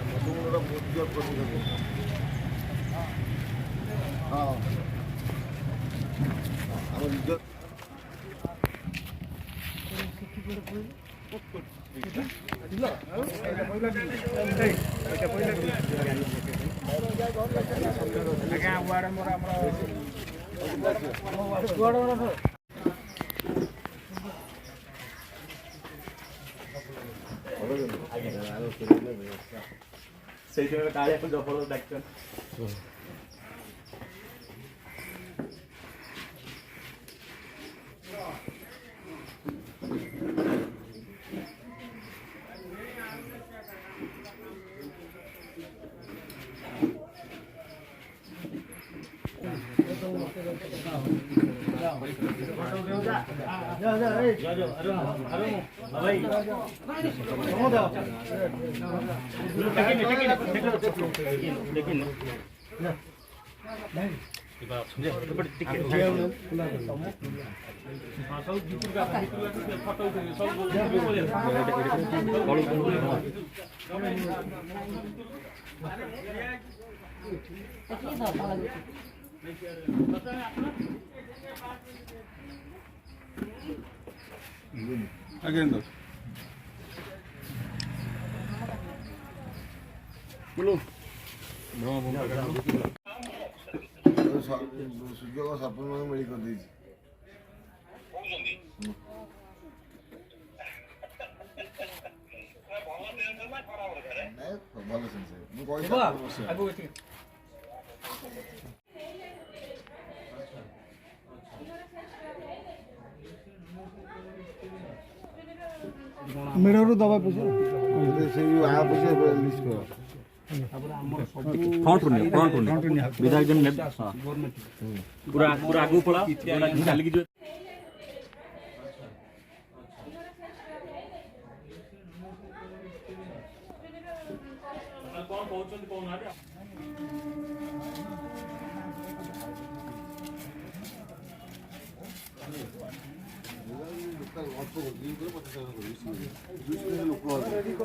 ମଧୁଗୁଣର ପୂଜା କରୁଛନ୍ତି। ହଁ ଆମ ନିଜ ସେଇଥିପାଇଁ କାଳିଆ ଜବରଦସ୍ତ ଡାକିଛନ୍ତି। Again, ସୁଯୋଗ ସରପଞ୍ଚ ମିଳି କରିଦେଇଛି। ଭଲ ସେନ୍ସ ମୁଁ କହିଛି। ମେଢ଼ରୁ ଦବା ପଇସା ସେଇ ଆ ପଇସା ଲିଷ୍ଟ କର। ଫ୍ରଣ୍ଟରୁ ନିଅ ବିଧାୟକ ଜଣ ନେବେ ପୁରା ଆଗକୁ ପଳାଅ ଚାଲିକି ଯିବେ। କଣ କହୁଛନ୍ତି କହୁନାହାନ୍ତି। ଅଳ୍ପ ଲୋକ